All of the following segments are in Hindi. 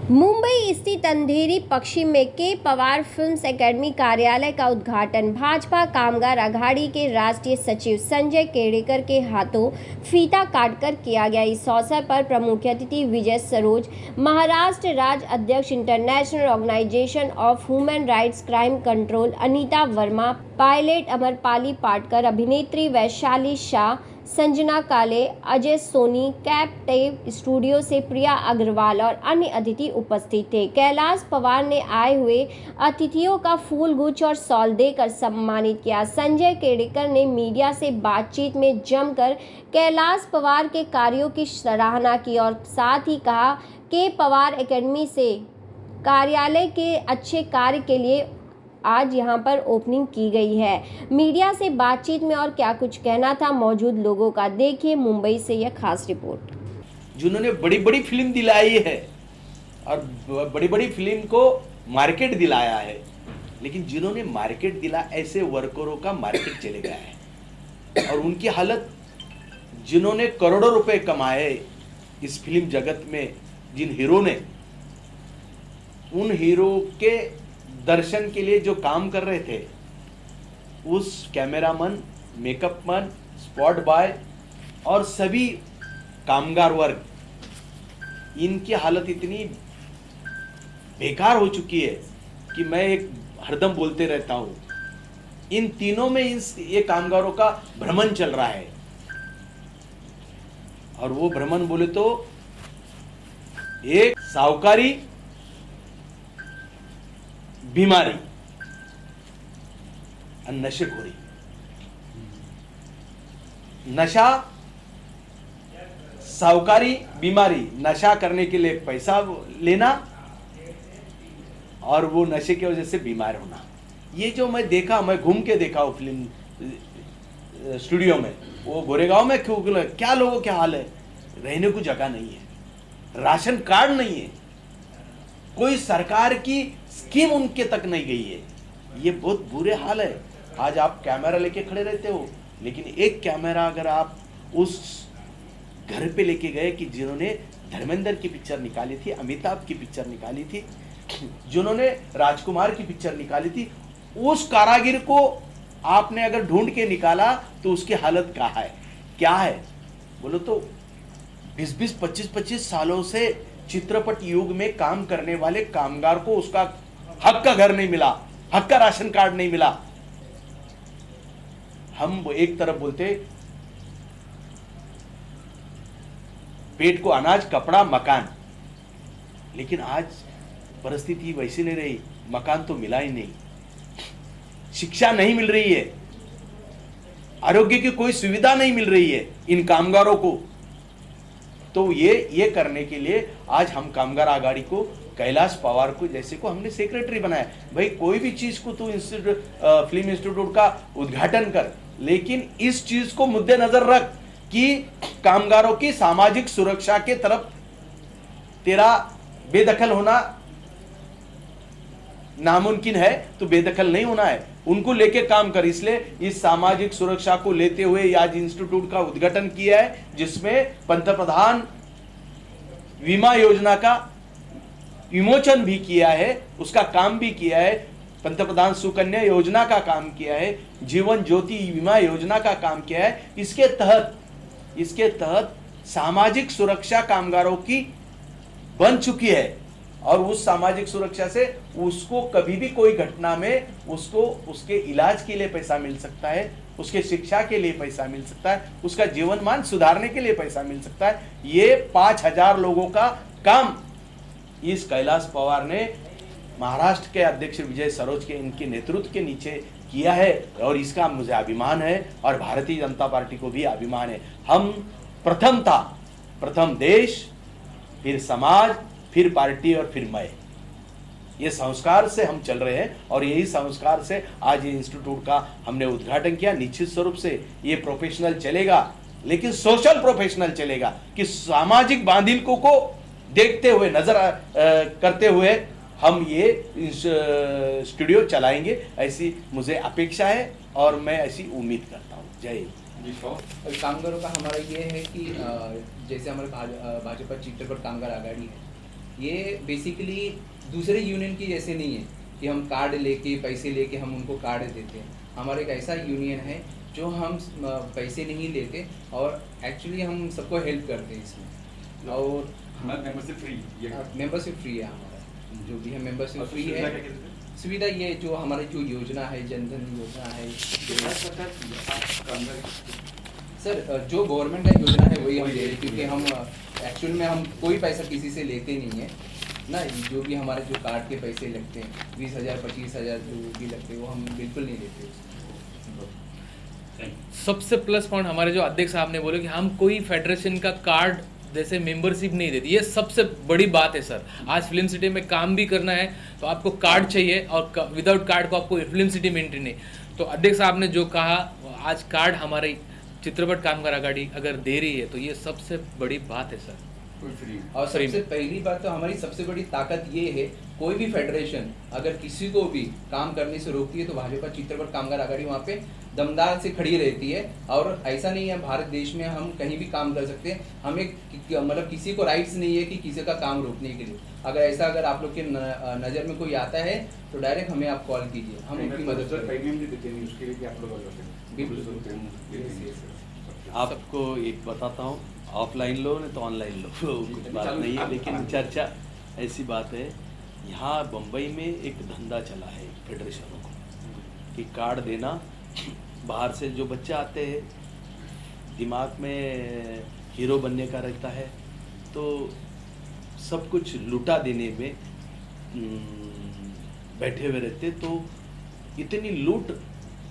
मुंबई स्थित अंधेरी पश्चिम में के पवार फिल्म्स एकेडमी कार्यालय का उद्घाटन भाजपा कामगार अघाड़ी के राष्ट्रीय सचिव संजय केड़ेकर के हाथों फीता काटकर किया गया। इस अवसर पर प्रमुख अतिथि विजय सरोज, महाराष्ट्र राज्य अध्यक्ष international organisation of human rights crime control Anita Verma, pilot Amrapali Patkar, अभिनेत्री वैशाली शाह, संजना काले, अजय सोनी, कैप स्टूडियो से प्रिया अग्रवाल और अन्य अतिथि उपस्थित थे। कैलाश पवार ने आए हुए अतिथियों का फूल गुच्छ और शॉल देकर सम्मानित किया। संजय केड़ेकर ने मीडिया से बातचीत में जमकर कैलाश पवार के कार्यों की सराहना की और साथ ही कहा कि पवार एकेडमी से कार्यालय के अच्छे कार्य के लिए आज यहां पर ओपनिंग की गई है। मीडिया से बातचीत में और क्या कुछ कहना था मौजूद लोगों का, देखिए मुंबई से यह खास रिपोर्ट। जिन्होंने बड़ी बड़ी फिल्म दिलाई है और बड़ी बड़ी फिल्म को मार्केट दिलाया है, लेकिन जिन्होंने मार्केट दिला ऐसे वर्करों का मार्केट चले गया है। और उनकी हालत, जिन्होंने करोड़ों रुपए कमाए इस फिल्म जगत में, जिन हीरो ने, उन हीरो के दर्शन के लिए जो काम कर रहे थे, उस cameraman, makeup man, spot boy और सभी कामगार वर्ग, इनकी हालत इतनी बेकार हो चुकी है कि मैं एक हरदम बोलते रहता हूं, इन तीनों में ये कामगारों का भ्रमण चल रहा है। और वो भ्रमण बोले तो एक साहूकारी, बीमारी और नशेखोरी। नशा, साहूकारी, बीमारी, नशा करने के लिए पैसा लेना और वो नशे की वजह से बीमार होना। ये जो मैं देखा, मैं घूम के देखा वो फिल्म स्टूडियो में, वो गोरेगांव में क्या लोगों के हाल है। रहने को जगह नहीं है, राशन कार्ड नहीं है, कोई सरकार की स्कीम उनके तक नहीं गई है। ये बहुत बुरे हाल है। आज आप कैमरा लेके खड़े रहते हो, लेकिन एक कैमरा अगर आप उस घर पे लेके गए कि जिन्होंने धर्मेंद्र की पिक्चर निकाली थी, अमिताभ की पिक्चर निकाली थी, जिन्होंने राजकुमार की पिक्चर निकाली थी, उस कारागिर को आपने अगर ढूंढ के निकाला तो उसकी हालत क्या है बोलो तो 20-20, 25-25 सालों से चित्रपट युग में काम करने वाले कामगार को उसका हक का घर नहीं मिला, हक का राशन कार्ड नहीं मिला। हम एक तरफ बोलते पेट को अनाज, कपड़ा, मकान, लेकिन आज परिस्थिति वैसी नहीं रही। मकान तो मिला ही नहीं, शिक्षा नहीं मिल रही है, आरोग्य की कोई सुविधा नहीं मिल रही है इन कामगारों को। तो ये करने के लिए आज हम कामगार आघाड़ी को, कैलाश पवार को जैसे को हमने सेक्रेटरी बनाया। भाई कोई भी चीज को तू फिल्म इंस्टीट्यूट का उद्घाटन कर, लेकिन इस चीज को मुद्दे नजर रख कि कामगारों की सामाजिक सुरक्षा के तरफ तेरा बेदखल होना नामुमकिन है, तो बेदखल नहीं होना है, उनको लेके काम कर। इसलिए इस सामाजिक सुरक्षा को लेते हुए आज इंस्टीट्यूट का उद्घाटन किया है, जिसमें पंतप्रधान बीमा योजना का विमोचन भी किया है, उसका काम भी किया है, पंतप्रधान सुकन्या योजना का काम किया है, जीवन ज्योति बीमा योजना का काम किया है। इसके तहत सामाजिक सुरक्षा कामगारों की बन चुकी है और उस सामाजिक सुरक्षा से उसको कभी भी कोई घटना में उसको उसके इलाज के लिए पैसा मिल सकता है, उसके शिक्षा के लिए पैसा मिल सकता है, उसका जीवन मान सुधारने के लिए पैसा मिल सकता है। ये 5000 लोगों का काम इस कैलाश पवार ने महाराष्ट्र के अध्यक्ष विजय सरोज के इनके नेतृत्व के नीचे किया है और इसका मुझे अभिमान है और भारतीय जनता पार्टी को भी अभिमान है। हम प्रथम देश, फिर समाज, फिर पार्टी और फिर मैं, ये संस्कार से हम चल रहे हैं और यही संस्कार से आज ये इंस्टीट्यूट का हमने उद्घाटन किया। निश्चित स्वरूप से ये प्रोफेशनल चलेगा, लेकिन सोशल प्रोफेशनल चलेगा कि सामाजिक बांधिलकों को देखते हुए, नजर करते हुए हम ये स्टूडियो चलाएंगे, ऐसी मुझे अपेक्षा है और मैं ऐसी उम्मीद करता हूँ। जय हिंद। कामगारों का हमारा ये है कि जैसे हमारे भाजपा चित्रपट कामगार आघाड़ी है, ये बेसिकली दूसरे यूनियन की जैसे नहीं है कि हम कार्ड लेके पैसे लेके हम उनको कार्ड देते हैं। हमारा एक ऐसा यूनियन है जो हम पैसे नहीं लेते और एक्चुअली हम सबको हेल्प करते हैं इसमें। और मेंबरशिप फ्री मेंबरशिप फ्री है हमारा, जो भी है मेंबरशिप फ्री है। सुविधा ये जो हमारी जो योजना है, जनधन योजना है, सर जो गवर्नमेंट का योजना है वही हम दे रहे हैं, क्योंकि हम एक्चुअल में हम कोई पैसा किसी से लेते नहीं है ना। जो भी हमारे जो कार्ड के पैसे लगते हैं 20,000 25,000 जो भी लगते हैं वो हम बिल्कुल नहीं लेते। सबसे प्लस पॉइंट हमारे जो अध्यक्ष साहब ने बोले कि हम कोई फेडरेशन का कार्ड जैसे मेंबरशिप नहीं देती, ये सबसे बड़ी बात है सर। आज फिल्म सिटी में काम भी करना है तो आपको कार्ड चाहिए, और विदाउट कार्ड को आपको फिल्म सिटी में एंट्री नहीं। तो अध्यक्ष साहब ने जो कहा, आज कार्ड हमारे चित्रपट कामगार आघाड़ी अगर दे रही है तो ये सबसे बड़ी बात है सर। और सबसे पहली बात तो हमारी सबसे बड़ी ताकत ये है, कोई भी फेडरेशन अगर किसी को भी काम करने से रोकती है तो भाजपा चित्रपट कामगार आघाड़ी वहाँ पे दमदार से खड़ी रहती है। और ऐसा नहीं है भारत देश में हम कहीं भी काम कर सकते हैं, हमें मतलब किसी को राइट्स नहीं है कि किसी का काम रोकने के लिए। अगर आप लोग के नज़र में कोई आता है तो डायरेक्ट हमें आप कॉल कीजिए, हम उनकी मदद आपको एक बताता हूँ, ऑफलाइन लो नहीं तो ऑनलाइन लो कुछ बात नहीं है, लेकिन चर्चा ऐसी बात है। यहाँ बम्बई में एक धंधा चला है फेडरेशनों को कि कार्ड देना, बाहर से जो बच्चे आते हैं दिमाग में हीरो बनने का रहता है, तो सब कुछ लुटा देने में बैठे हुए रहते, तो इतनी लूट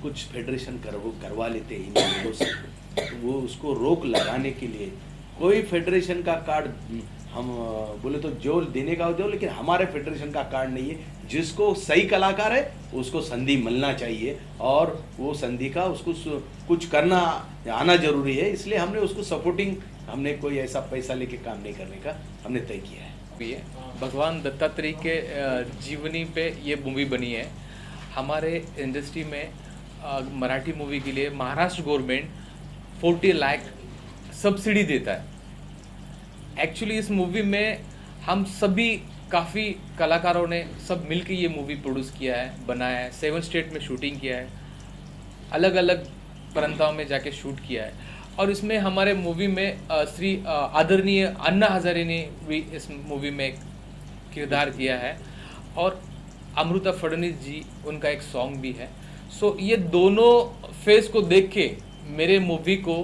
कुछ फेडरेशन करवा लेते हैं इन लोगों से। तो वो उसको रोक लगाने के लिए कोई फेडरेशन का कार्ड हम बोले तो जो देने का दो, लेकिन हमारे फेडरेशन का कार्ड नहीं है। जिसको सही कलाकार है उसको संधि मिलना चाहिए, और वो संधि का उसको कुछ करना आना जरूरी है। इसलिए हमने उसको सपोर्टिंग, हमने कोई ऐसा पैसा लेके काम नहीं करने का हमने तय किया है। भगवान दत्तात्रेय के जीवनी पे ये मूवी बनी है। हमारे इंडस्ट्री में मराठी मूवी के लिए महाराष्ट्र गवर्नमेंट 40 लाख सब्सिडी देता है। एक्चुअली इस मूवी में हम सभी काफ़ी कलाकारों ने सब मिलकर ये मूवी प्रोड्यूस किया है, बनाया है, 7 स्टेट में शूटिंग किया है, अलग अलग प्रांतों में जाके शूट किया है। और इसमें हमारे मूवी में श्री आदरणीय अन्ना हजारे ने भी इस मूवी में एक किरदार किया है, और अमृता फडणवीस जी उनका एक सॉन्ग भी है। सो ये दोनों फेस को देख के मेरे मूवी को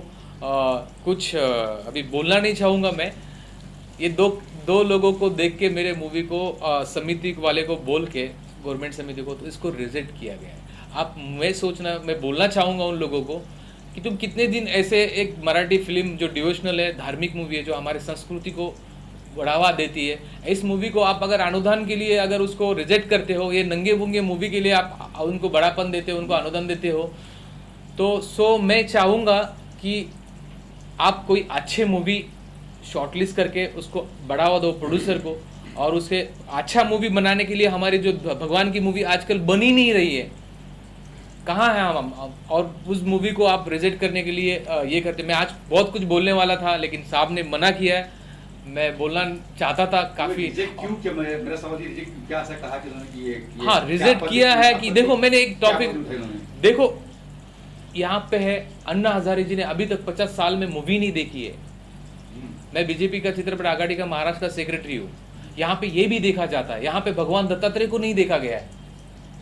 कुछ अभी बोलना नहीं चाहूँगा मैं, ये दो लोगों को देख के मेरे मूवी को समिति वाले को बोल के, गवर्नमेंट समिति को, तो इसको रिजेक्ट किया गया है। मैं बोलना चाहूँगा उन लोगों को कि तुम कितने दिन ऐसे एक मराठी फिल्म जो डिवोशनल है, धार्मिक मूवी है, जो हमारे संस्कृति को बढ़ावा देती है, इस मूवी को आप अगर अनुदान के लिए अगर उसको रिजेक्ट करते हो, ये नंगे बुंगे मूवी के लिए आप उनको बड़ापन देते हो, उनको अनुदान देते हो, तो मैं चाहूँगा कि आप कोई अच्छे मूवी शॉर्टलिस्ट करके उसको बढ़ावा दो प्रोड्यूसर को, और उसके अच्छा मूवी बनाने के लिए हमारी जो भगवान की मूवी आजकल बनी नहीं रही है, कहाँ है हम, और उस मूवी को आप रिजेक्ट करने के लिए ये करते। मैं आज बहुत कुछ बोलने वाला था लेकिन साहब ने मना किया है। मैं बोलना चाहता था काफी। क्यों मेरा समझ रिजेक्ट क्या ऐसा कहा कि ये हाँ, रिजेक्ट किया है कि देखो, मैंने एक टॉपिक देखो यहाँ पे है, अन्ना हजारे जी ने अभी तक 50 साल में मूवी नहीं देखी है। मैं बीजेपी का चित्रपट आघाड़ी का महाराष्ट्र का सेक्रेटरी हूँ। यहाँ पे ये भी देखा जाता है, यहाँ पे भगवान दत्तात्रेय को नहीं देखा गया है।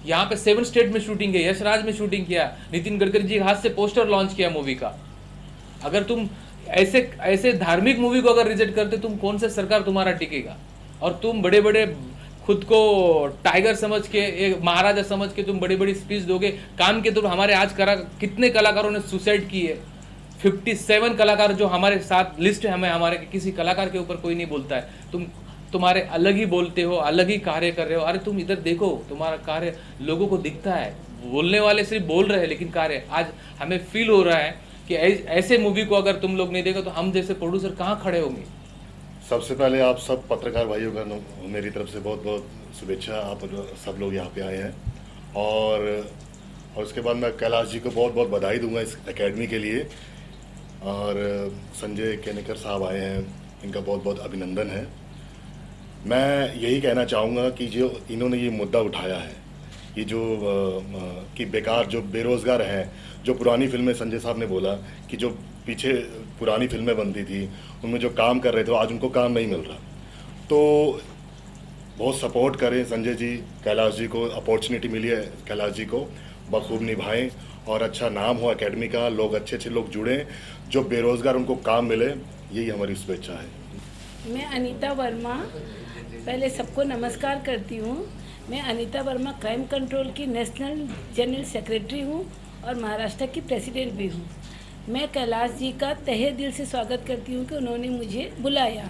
यहाँ पे 7 स्टेट में शूटिंग है, यशराज में शूटिंग किया, नितिन गडकरी जी के हाथ से पोस्टर लॉन्च किया मूवी का। अगर तुम ऐसे धार्मिक मूवी को अगर रिजेक्ट करते, तुम कौन सा सरकार तुम्हारा टिकेगा? और तुम बड़े बड़े खुद को टाइगर समझ के, एक महाराजा समझ के तुम बड़ी बड़ी स्पीच दोगे काम के। तो हमारे आज कितने कलाकारों ने सुसाइड की है? 57 कलाकार जो हमारे साथ लिस्ट है, हमारे किसी कलाकार के ऊपर कोई नहीं बोलता है। तुम्हारे अलग ही बोलते हो, अलग ही कार्य कर रहे हो। अरे तुम इधर देखो, तुम्हारा कार्य लोगों को दिखता है, बोलने वाले सिर्फ बोल रहे हैं लेकिन कार्य, आज हमें फील हो रहा है कि ऐसे मूवी को अगर तुम लोग नहीं देखो तो हम जैसे प्रोड्यूसर कहाँ खड़े होंगे। सबसे पहले आप सब पत्रकार भाइयों का मेरी तरफ से बहुत बहुत शुभेच्छा। आप सब लोग यहाँ पे आए हैं, और उसके बाद मैं कैलाश जी को बहुत बहुत बधाई दूंगा इस एकेडमी के लिए, और संजय केनेकर साहब आए हैं, इनका बहुत बहुत अभिनंदन है। मैं यही कहना चाहूँगा कि जो इन्होंने ये मुद्दा उठाया है, ये जो कि बेकार जो बेरोज़गार हैं, जो पुरानी फिल्में, संजय साहब ने बोला कि जो पीछे पुरानी फिल्में बनती थी उनमें जो काम कर रहे थे आज उनको काम नहीं मिल रहा, तो बहुत सपोर्ट करें संजय जी, कैलाश जी को अपॉर्चुनिटी मिली है, कैलाश जी को बखूब निभाएं और अच्छा नाम हो एकेडमी का, लोग अच्छे लोग जुड़ें, जो बेरोज़गार उनको काम मिले, यही हमारी शुभेच्छा है। मैं अनीता वर्मा पहले सबको नमस्कार करती हूँ। मैं अनीता वर्मा क्राइम कंट्रोल की नेशनल जनरल सेक्रेटरी हूँ और महाराष्ट्र की प्रेसिडेंट भी हूँ। मैं कैलाश जी का तहे दिल से स्वागत करती हूँ कि उन्होंने मुझे बुलाया।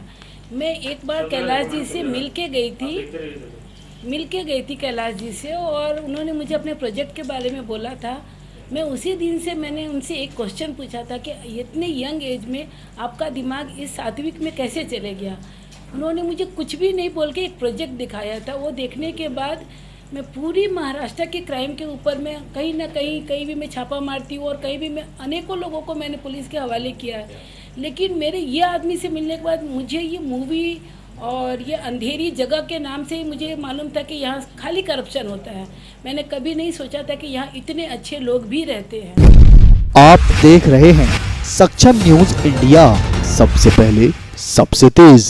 मैं एक बार कैलाश जी से मिल के गई थी कैलाश जी से, और उन्होंने मुझे अपने प्रोजेक्ट के बारे में बोला था। मैं उसी दिन से मैंने उनसे एक क्वेश्चन पूछा था कि इतने यंग एज में आपका दिमाग इस सात्विक में कैसे चले गया। उन्होंने मुझे कुछ भी नहीं बोल के एक प्रोजेक्ट दिखाया था। वो देखने के बाद मैं पूरी महाराष्ट्र के क्राइम के ऊपर में कहीं ना कहीं भी मैं छापा मारती हूँ और कहीं भी मैं अनेकों लोगों को मैंने पुलिस के हवाले किया है। लेकिन मेरे ये आदमी से मिलने के बाद मुझे ये मूवी और ये अंधेरी जगह के नाम से ही मुझे मालूम था कि यहाँ खाली करप्शन होता है। मैंने कभी नहीं सोचा था कि यहाँ इतने अच्छे लोग भी रहते हैं। आप देख रहे हैं सक्षम न्यूज इंडिया, सबसे पहले सबसे तेज।